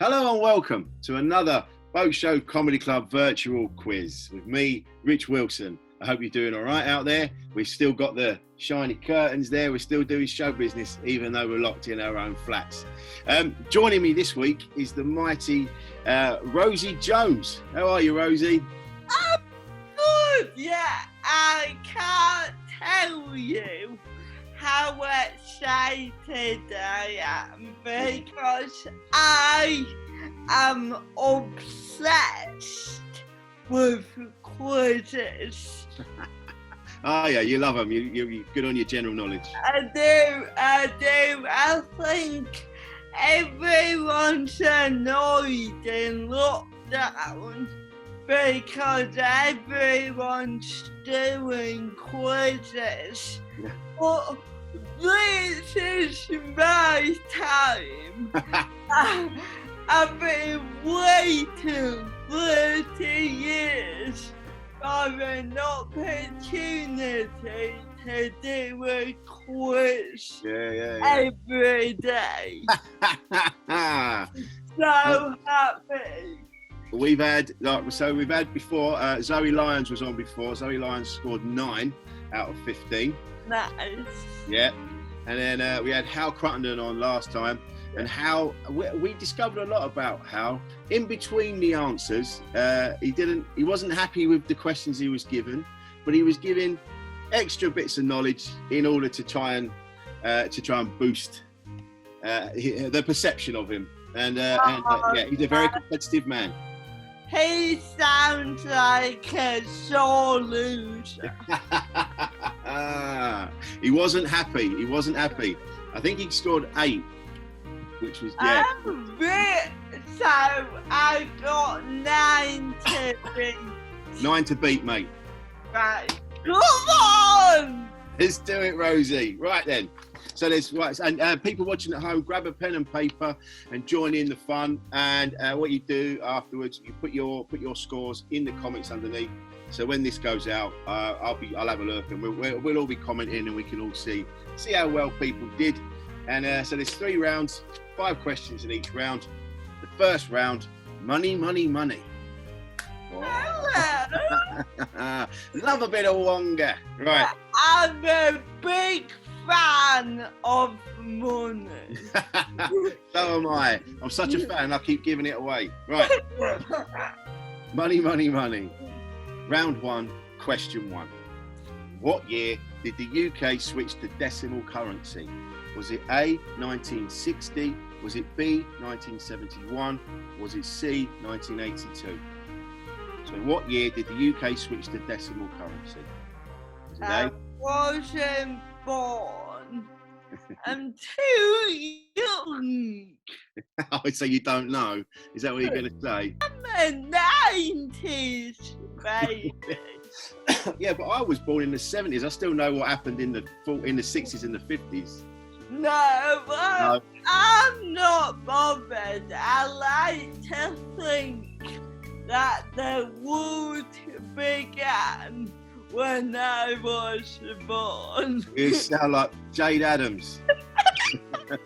Hello and welcome to another Boat Show Comedy Club virtual quiz with me, Rich Wilson. I hope you're doing all right out there. We've still got the shiny curtains there. We're still doing show business, even though we're locked in our own flats. Joining me this week is the mighty Rosie Jones. How are you, Rosie? I'm good, yeah. I can't tell you how excited I am because I am obsessed with quizzes. Oh yeah, you love them. You're good on your general knowledge. I do. I think everyone's annoyed in lockdown because everyone's doing quizzes. Yeah. But this is my time. I've been waiting 30 years for an opportunity to do a quiz every day. So happy. We've had before, Zoe Lyons was on before. Zoe Lyons scored 9 out of 15. Nice. Yeah. And then we had Hal Cruttenden on last time. And Hal, we discovered a lot about Hal. In between the answers, he wasn't happy with the questions he was given, but he was giving extra bits of knowledge in order to try and boost the perception of him. And he's a very competitive man. He sounds like a sore loser. He wasn't happy. I think he scored 8, which was So I got 9 to beat. 9 to beat, mate. Right. Come on! Let's do it, Rosie. Right then. So and people watching at home, grab a pen and paper and join in the fun. And what you do afterwards, you put your scores in the comments underneath. So when this goes out, I'll have a look, and we'll all be commenting, and we can all see how well people did. And so there's 3 rounds, 5 questions in each round. The first round, money. Oh. Love a bit of Wonga. Right. I'm a big fan of money. So am I. I'm such a fan, I keep giving it away. Right. Money. Round 1, question 1. What year did the UK switch to decimal currency? Was it A, 1960? Was it B, 1971? Was it C, 1982? So what year did the UK switch to decimal currency? Was it I wasn't born. I'm too young. Oh, so you don't know? Is that what you're going to say? I'm a 90s baby. Yeah, but I was born in the 70s. I still know what happened in the 60s and the 50s. No, I'm not bothered. I like to think that the world began when I was born. You sound like Jade Adams. I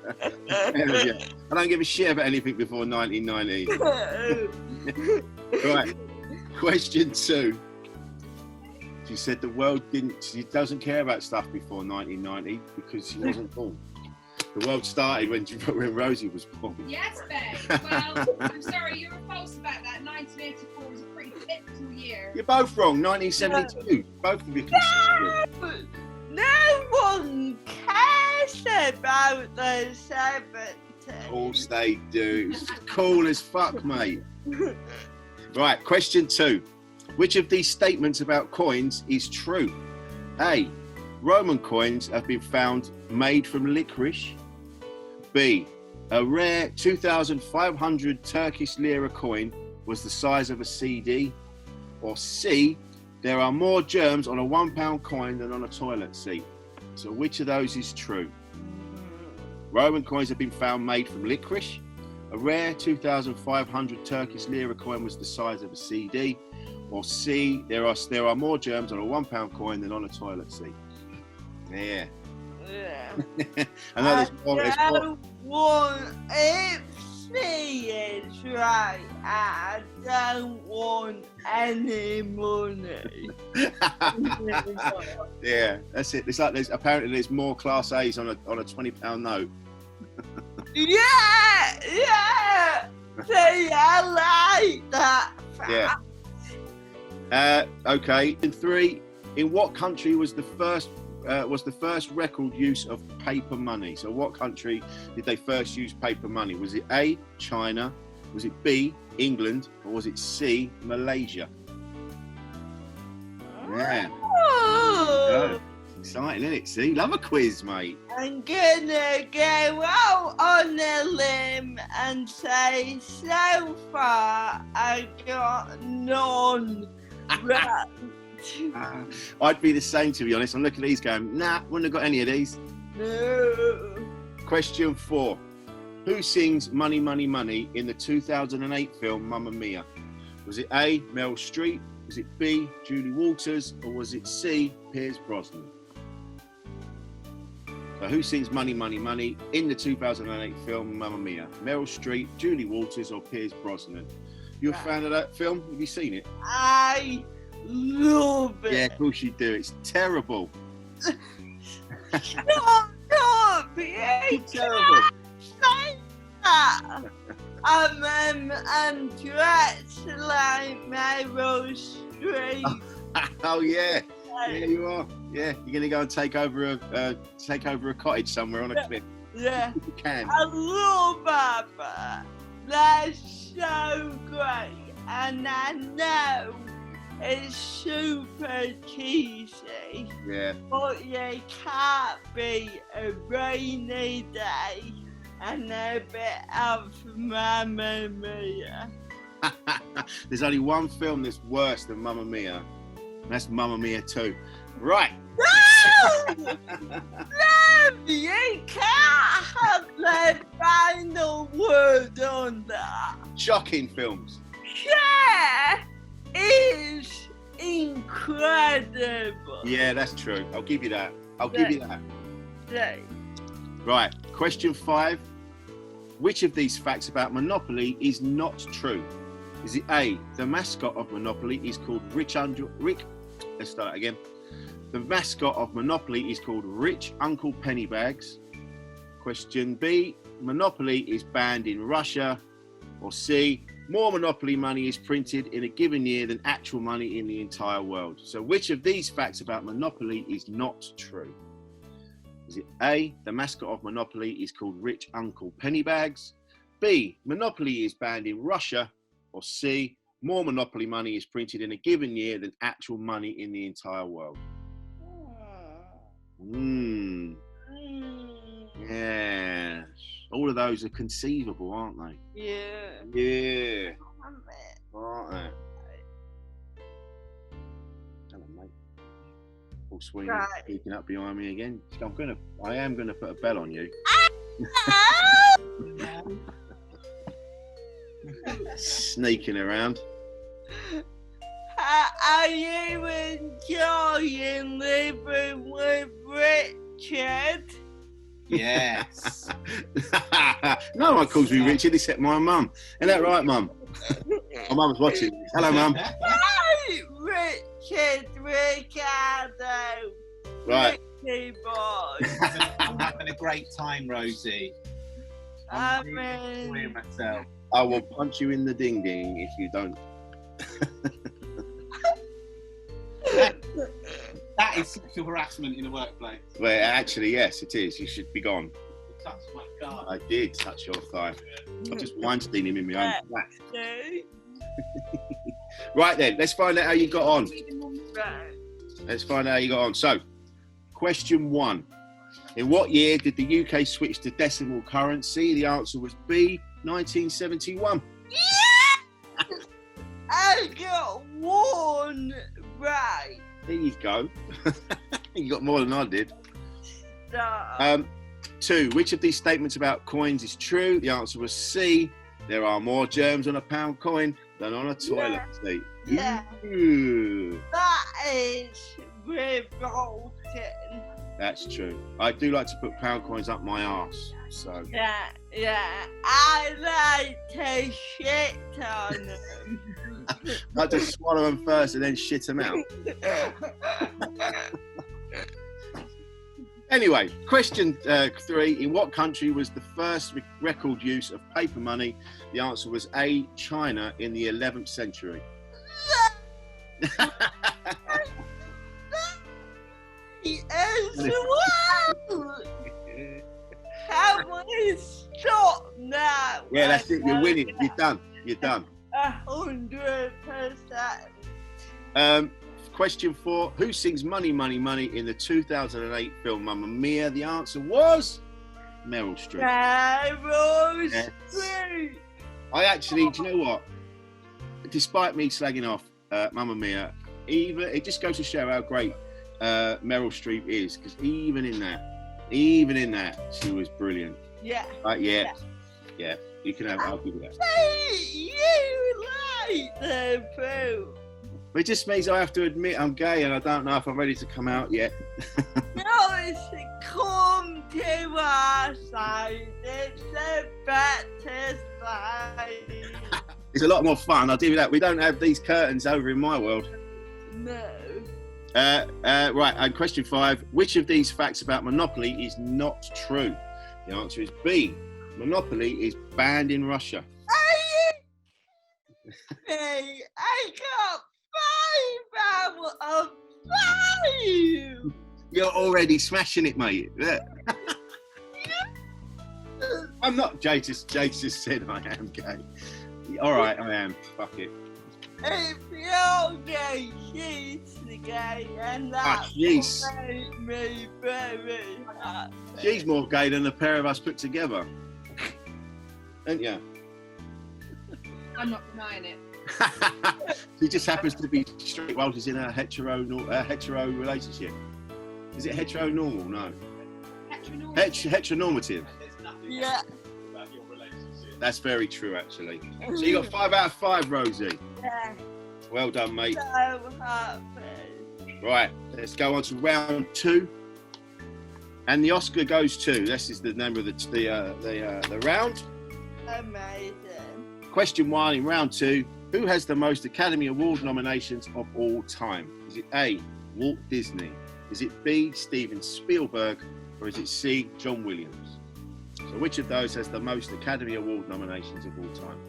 don't give a shit about anything before 1990. Right, question 2. She said the world she doesn't care about stuff before 1990 because she wasn't born. The world started when Rosie was born. Yes, babe. Well, I'm sorry, you were false about that. 1984 was a pretty pivotal year. You're both wrong. 1972. Both of you can say it. No one cares about the 70s. Of course they do. It's cool as fuck, mate. Right, question 2. Which of these statements about coins is true? A. Roman coins have been found made from licorice. B. A rare 2,500 Turkish lira coin was the size of a CD. Or C. There are more germs on a £1 coin than on a toilet seat. So which of those is true? Roman coins have been found made from licorice. A rare 2,500 Turkish lira coin was the size of a CD. Or C. There are more germs on a £1 coin than on a toilet seat. Yeah. Yeah. I know there's more. Well, it's me is right. I don't want any money. Yeah, that's it. It's like there's more Class A's on a £20 note. Yeah. See, I like that fact. Yeah. Okay. In 3, in what country was the first record use of paper money? So what country did they first use paper money? Was it A, China? Was it B, England? Or was it C, Malaysia? Yeah. Oh. Exciting, isn't it? See, love a quiz, mate. I'm gonna go out on a limb and say so far I got none right. I'd be the same, to be honest. I'm looking at these going, nah, wouldn't have got any of these. No. Question 4. Who sings Money, Money, Money in the 2008 film Mamma Mia? Was it A, Meryl Streep? Was it B, Julie Walters? Or was it C, Pierce Brosnan? So who sings Money, Money, Money in the 2008 film Mamma Mia? Meryl Streep, Julie Walters, or Pierce Brosnan? You a fan of that film? Have you seen it? I love it. Yeah, of course you do. It's terrible. Shut up! You Terrible. can't say that. I'm dressed like Meryl Streep. Oh yeah. Yeah, you are. Yeah, you're gonna go and take over a cottage somewhere on a cliff. Yeah. You can. I love Baba. That's so great. And I know it's super cheesy, Yeah. but you can't be a rainy day and a bit of Mamma Mia. There's only one film that's worse than Mamma Mia, and that's Mamma Mia 2. Right. No! No! You can't have the final word on that. Shocking films. Yeah! Is incredible. Yeah, that's true. I'll give you that. I'll give you that. Yeah. Right. Question 5. Which of these facts about Monopoly is not true? Is it A, the mascot of Monopoly is called Let's start again. The mascot of Monopoly is called Rich Uncle Pennybags. Question B, Monopoly is banned in Russia. Or C, more Monopoly money is printed in a given year than actual money in the entire world. So which of these facts about Monopoly is not true? Is it A, the mascot of Monopoly is called Rich Uncle Pennybags? B, Monopoly is banned in Russia? Or C, more Monopoly money is printed in a given year than actual money in the entire world? Yeah. All of those are conceivable, aren't they? Yeah. Yeah. Aren't they? Hello, mate. Paul Sweeney speaking up behind me again. I am gonna put a bell on you. Sneaking around. Are you enjoying living with Richard? Yes. No one calls me Richard except my mum. Isn't that right, mum? My mum's watching. Hello, mum. Hi, Richard Ricardo. Right. Richie boy. I'm having a great time, Rosie. I'm really enjoying myself. I will punch you in the ding ding if you don't. That is sexual harassment in the workplace. Well, actually, yes, it is. You should be gone. Touch my God. I did touch your thigh. I just Weinstein him in my own flat. Right then, let's find out how you got on. Let's find out how you got on. So, question 1. In what year did the UK switch to decimal currency? The answer was B, 1971. Yeah! I got one right. There you go. You got more than I did. Stop. 2. Which of these statements about coins is true? The answer was C. There are more germs on a pound coin than on a toilet seat. Yeah. Ooh. That is revolting. That's true. I do like to put pound coins up my arse. So Yeah. I like to shit on them. I like to swallow them first and then shit them out. Anyway, question 3. In what country was the first record use of paper money? The answer was A, China in the 11th century. As well. Can we stop now? Yeah, that's it. You're winning. You're done. 100%. Question 4. Who sings Money, Money, Money in the 2008 film Mamma Mia? The answer was Meryl Streep. Meryl Yes. Streep. I actually, do you know what? Despite me slagging off Mamma Mia, it just goes to show how great Meryl Streep is, because even in that, she was brilliant. Yeah. Yeah. You can have. I'll give you that. You like the film. But it just means I have to admit I'm gay, and I don't know if I'm ready to come out yet. No, it's come to our side. It's a better side. It's a lot more fun. I'll give you that. We don't have these curtains over in my world. No. Right, and question 5. Which of these facts about Monopoly is not true? The answer is B. Monopoly is banned in Russia. Hey, I got 5 out of 5. You're already smashing it, mate. Yeah. I'm not. Jay just said I am gay. All right, I am. Fuck it. If you're gay, she's the gay, and that she's- made me very happy. She's more gay than the pair of us put together. Ain't ya? I'm not denying it. She just happens to be straight while she's in a hetero relationship. Is it heteronormal? No. Heteronormative. Yeah. That's very true, actually. So you got 5 out of 5, Rosie. Yeah. Well done, mate. So happy. Right, let's go on to round 2. And the Oscar goes to. This is the name of the round. Amazing. Question 1 in round 2. Who has the most Academy Award nominations of all time? Is it A, Walt Disney? Is it B, Steven Spielberg? Or is it C, John Williams? So which of those has the most Academy Award nominations of all time?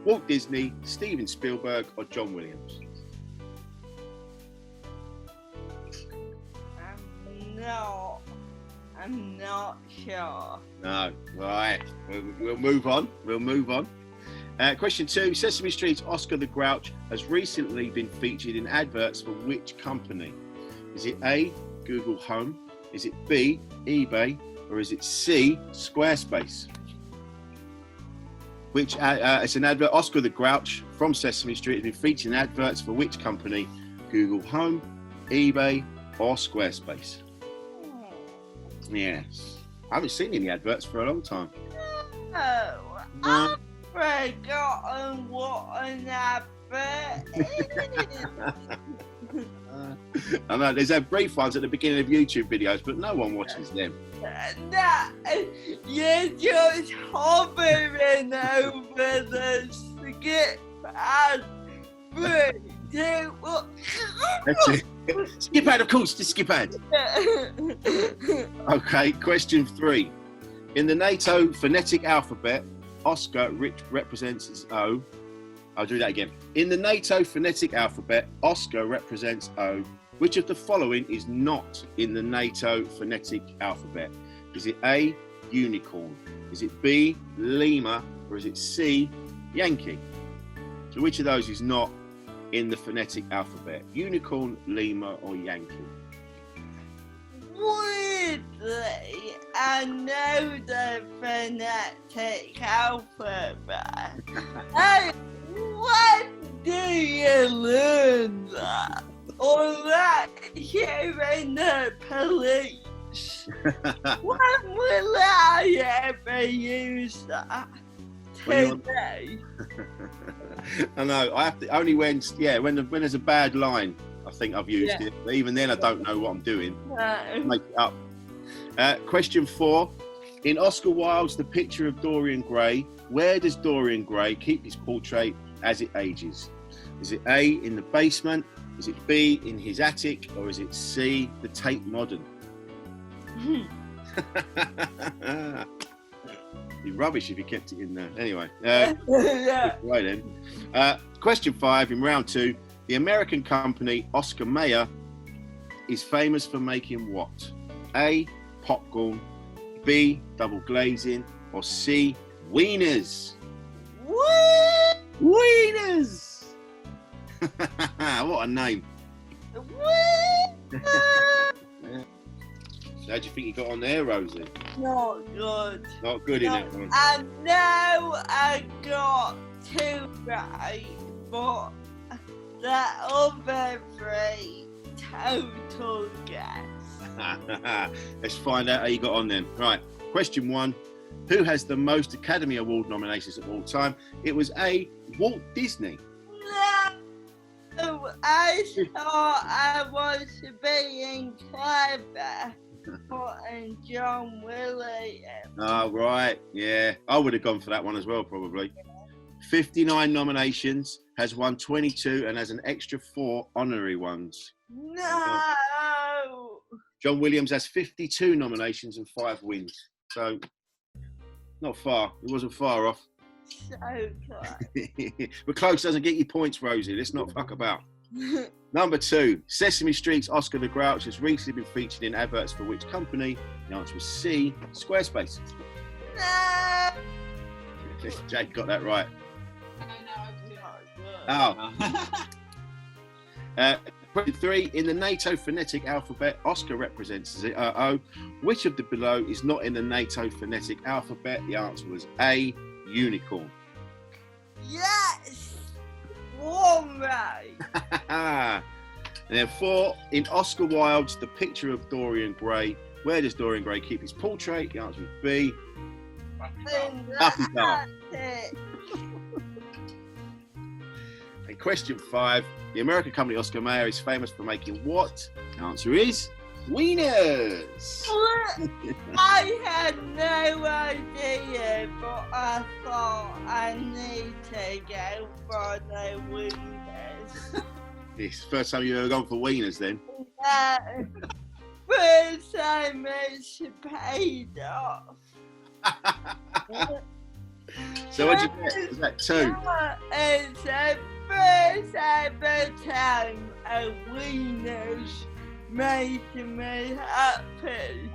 Walt Disney, Steven Spielberg, or John Williams? I'm not sure. No. Right. We'll move on. Question 2. Sesame Street's Oscar the Grouch has recently been featured in adverts for which company? Is it A, Google Home? Is it B, eBay? Or is it C, Squarespace? Which it's an advert. Oscar the Grouch from Sesame Street has been featured in adverts for which company? Google Home, eBay, or Squarespace? Yes. I haven't seen any adverts for a long time. Oh, No. I've forgotten what an advert is. I know there's brief ones at the beginning of YouTube videos, but no one watches them. Nah, you're just hovering over the skip ad. 3, 2, 1. That's it. Skip ad, of course, just skip ad. Okay, question 3. In the NATO phonetic alphabet, Oscar represents as O. I'll do that again. In the NATO phonetic alphabet, Oscar represents O. Which of the following is not in the NATO phonetic alphabet? Is it A, unicorn? Is it B, lemur? Or is it C, Yankee? So which of those is not in the phonetic alphabet? Unicorn, lemur, or Yankee? Weirdly, I know the phonetic alphabet. Hey, when do you learn that? Or that you're in the police? When will I ever use that? Today. I know. I have to only when there's a bad line. I think I've used it, but even then I don't know what I'm doing. No. Make it up. Question 4. In Oscar Wilde's The Picture of Dorian Gray, where does Dorian Gray keep his portrait as it ages? Is it A, in the basement? Is it B, in his attic? Or is it C, the Tate Modern? It'd be rubbish if you kept it in there. Anyway, Yeah. right then. Question 5 in round 2. The American company Oscar Mayer is famous for making what? A, popcorn, B, double glazing, or C, wieners? Wieners! What a name. How do you think you got on there, Rosie? Not good. Not good in that one. I know I got 2 right, but the other 3 total guess. Let's find out how you got on then. Right, question 1. Who has the most Academy Award nominations of all time? It was A, Walt Disney. No, I thought I was being clever, putting John Williams. Oh, right, yeah. I would have gone for that one as well, probably. 59 nominations, has won 22 and has an extra 4 honorary ones. No. John Williams has 52 nominations and 5 wins. So, not far. It wasn't far off. So close. But close doesn't get you points, Rosie. Let's not fuck about. Number 2. Sesame Street's Oscar the Grouch has recently been featured in adverts for which company? The answer was C, Squarespace. No. Jake got that right. Not good. Oh. Question 3. In the Nato phonetic alphabet, Oscar represents the O. Which of the below is not in the Nato phonetic alphabet? The answer was A, unicorn. Yes. 1 right. And then 4. In Oscar Wilde's The Picture of Dorian Gray, where does Dorian Gray keep his portrait? The answer is B. Up and down. And question 5. The American company Oscar Mayer is famous for making what? The answer is wieners. I had no idea, but I thought I need to go for the wieners. It's the first time you've ever gone for wieners then? First time it's paid off. So what'd you get? Was that 2? It's the first ever time a wieners made me happy.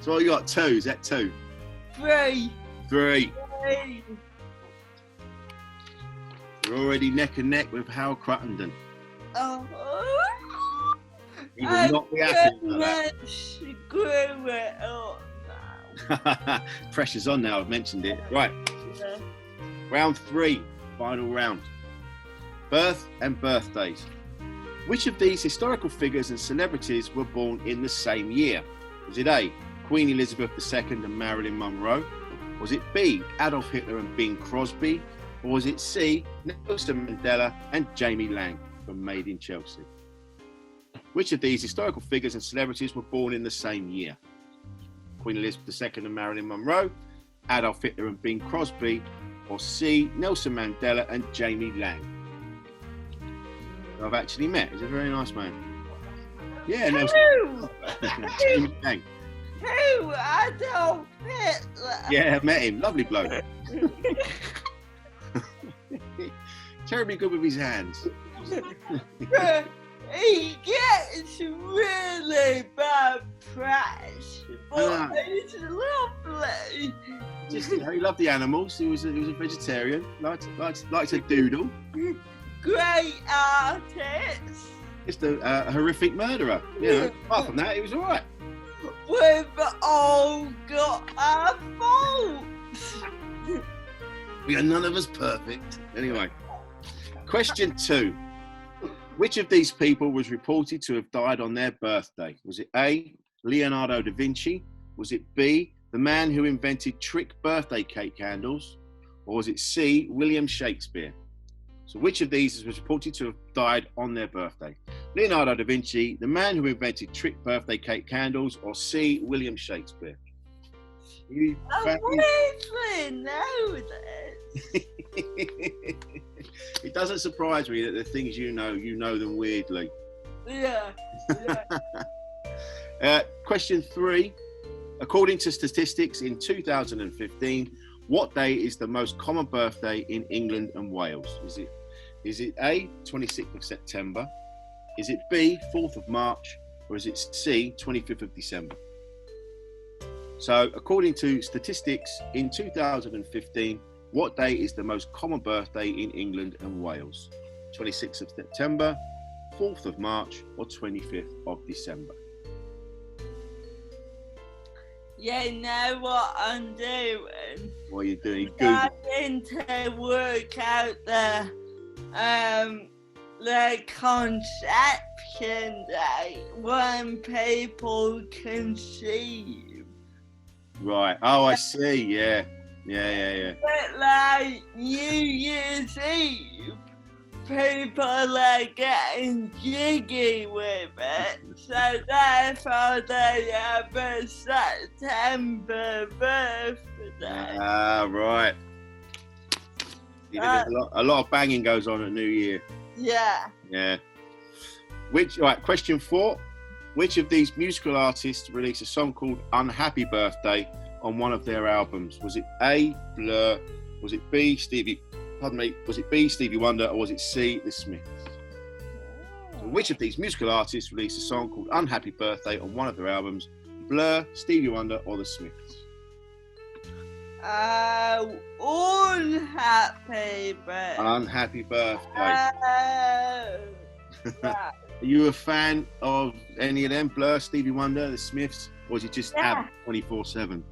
So what you got? 2? Is that 2? 3. 3. You're already neck and neck with Hal Cruttenden. He will not be happy about that. Screw it up now. Pressure's on now, I've mentioned it. Right, round 3, final round. Birth and birthdays. Which of these historical figures and celebrities were born in the same year? Was it A, Queen Elizabeth II and Marilyn Monroe? Was it B, Adolf Hitler and Bing Crosby? Or was it C, Nelson Mandela and Jamie Lang from Made in Chelsea? Which of these historical figures and celebrities were born in the same year? Queen Elizabeth II and Marilyn Monroe, Adolf Hitler and Bing Crosby, or C, Nelson Mandela and Jamie Lang? I've actually met. He's a very nice man. Yeah, Nelson. Jamie Lang. Who? Adolf Hitler. Yeah, I've met him. Lovely bloke. Terribly good with his hands. He gets really bad press, but he's lovely. Just, you know, he loved the animals. He was a vegetarian. Liked to doodle. Great artist. Just a horrific murderer. You know, apart from that, he was all right. We've all got our faults. We are none of us perfect. Anyway, question 2. Which of these people was reported to have died on their birthday? Was it A, Leonardo da Vinci? Was it B, the man who invented trick birthday cake candles? Or was it C, William Shakespeare? So which of these was reported to have died on their birthday? Leonardo da Vinci, the man who invented trick birthday cake candles, or C, William Shakespeare? You I really know this. It doesn't surprise me that the things you know them weirdly. Yeah. Question 3. According to statistics in 2015, what day is the most common birthday in England and Wales? Is it A, 26th of September? Is it B, 4th of March? Or is it C, 25th of December? So, according to statistics in 2015, what day is the most common birthday in England and Wales? 26th of September, 4th of March, or 25th of December? You know what I'm doing? What are you doing? Trying to work out the conception date when people conceive. Right. Oh, I see. Yeah. But like New Year's Eve, people are getting jiggy with it, so therefore they have a September birthday. Ah, right. A lot of banging goes on at New Year. Yeah. Yeah. Question 4. Which of these musical artists released a song called Unhappy Birthday on one of their albums? Was it A, Blur? Was it B, Stevie Wonder? Or was it C, The Smiths? So which of these musical artists released a song called Unhappy Birthday on one of their albums? Blur, Stevie Wonder, or The Smiths? Unhappy birthday. Unhappy Birthday. Are you a fan of any of them? Blur, Stevie Wonder, The Smiths? Or is it just ABBA 24/7?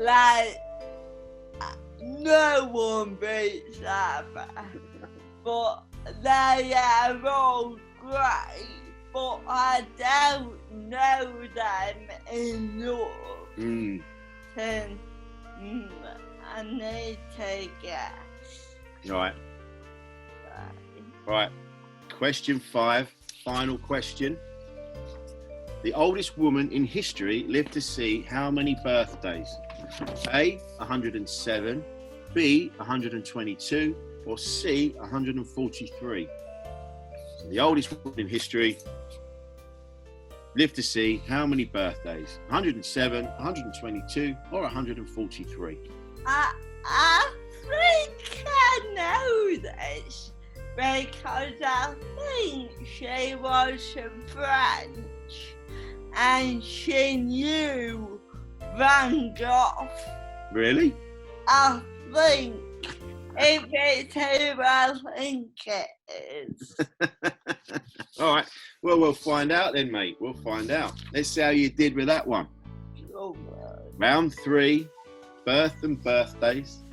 Like, no one beats ABBA, but they are all great, but I don't know them enough. I need to guess. Right. Question 5, final question. The oldest woman in history lived to see how many birthdays? A, 107, B, 122, or C, 143? So the oldest woman in history lived to see how many birthdays? 107, 122, or 143? I think I know this because I think she was French and she knew Van Gogh. Really? I think if it's who I think it is. All right. Well, we'll find out then, mate. We'll find out. Let's see how you did with that one. Oh, Round 3, birth and birthdays.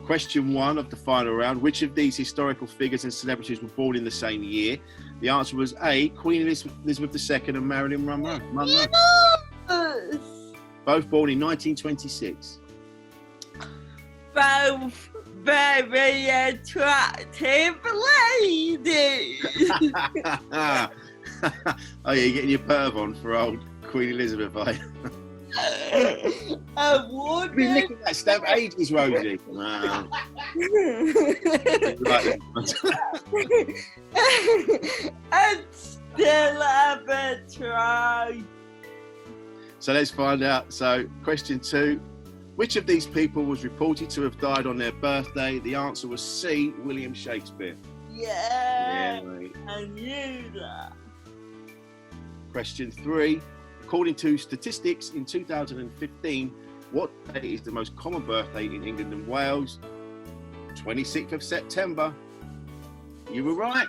Question 1 of the final round. Which of these historical figures and celebrities were born in the same year? The answer was A, Queen Elizabeth II and Marilyn Monroe. yes. Both born in 1926. Both very attractive ladies. Oh, yeah, you're getting your perv on for old Queen Elizabeth, are you? I would I've been licking that stamp ages, Rosie. Wow. I'd still haven't tried. So let's find out. So, question 2. Which of these people was reported to have died on their birthday? The answer was C, William Shakespeare. Yeah, mate. I knew that. Question 3. According to statistics in 2015, what day is the most common birthday in England and Wales? 26th of September. You were right.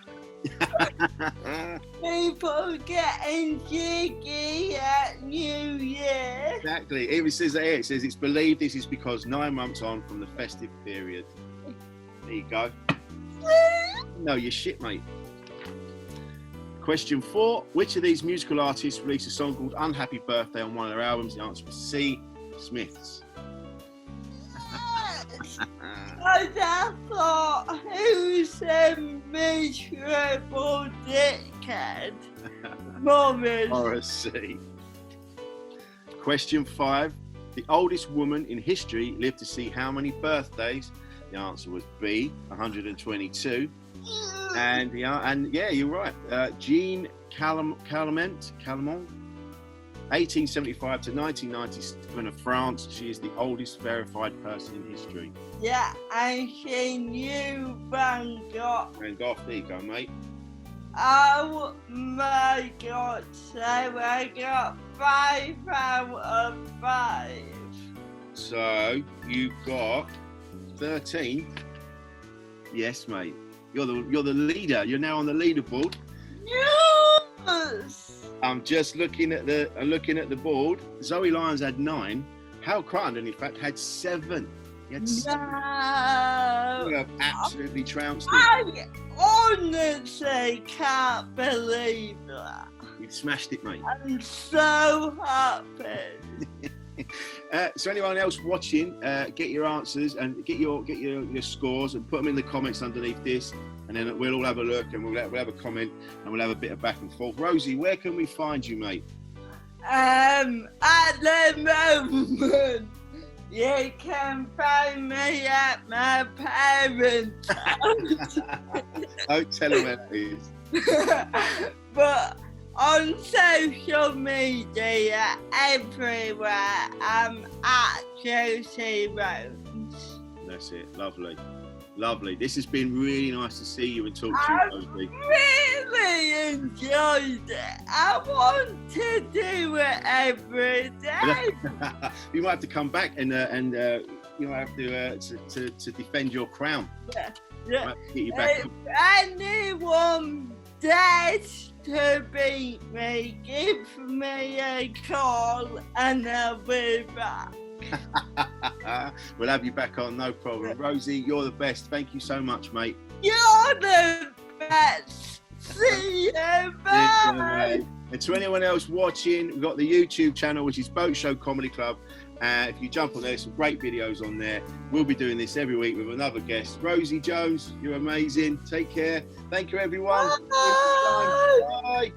People getting jiggy at New Year. Exactly. It says that here. It says it's believed this is because 9 months on from the festive period. There you go. No, you're shit, mate. Question 4. Which of these musical artists released a song called Unhappy Birthday on one of their albums? The answer was C, Smiths. I thought, who's a miserable dickhead? Morrissey. Question 5. The oldest woman in history lived to see how many birthdays? The answer was B, 122. And yeah, you're right. Jean Calment, 1875 to 1997 of France. She is the oldest verified person in history. Yeah, and she knew Van Gogh. Van Gogh, there you go, mate. Oh my God, so I got 5 out of 5. So you got 13. Yes, mate. You're the leader. You're now on the leaderboard. Yes! I'm just looking at the board. Zoe Lyons had 9. Hal Cruttenden, in fact, had 7. He had 7. No! You have absolutely trounced it. I honestly can't believe that. You smashed it, mate. I'm so happy. So anyone else watching, get your answers and get your scores and put them in the comments underneath this, and then we'll all have a look and we'll have a comment and we'll have a bit of back and forth. Rosie, where can we find you, mate? At the moment, you can find me at my parents' house. Don't tell them where that is. But on social media, everywhere, I'm at Josie Lyons. That's it. Lovely. Lovely. This has been really nice to see you and talk to you, Rosie. Really enjoyed it. I want to do it every day. You might have to come back and you might have to defend your crown. Yeah. Might have to get you back. If anyone dares to beat me, give me a call and I'll be back. We'll have you back on, no problem. Rosie, you're the best. Thank you so much, mate. You're the best. See you. Bye. And to anyone else watching, we've got the YouTube channel, which is Boat Show Comedy Club. If you jump on there, some great videos on there. We'll be doing this every week with another guest. Rosie Jones, you're amazing. Take care. Thank you, everyone. Bye. Bye.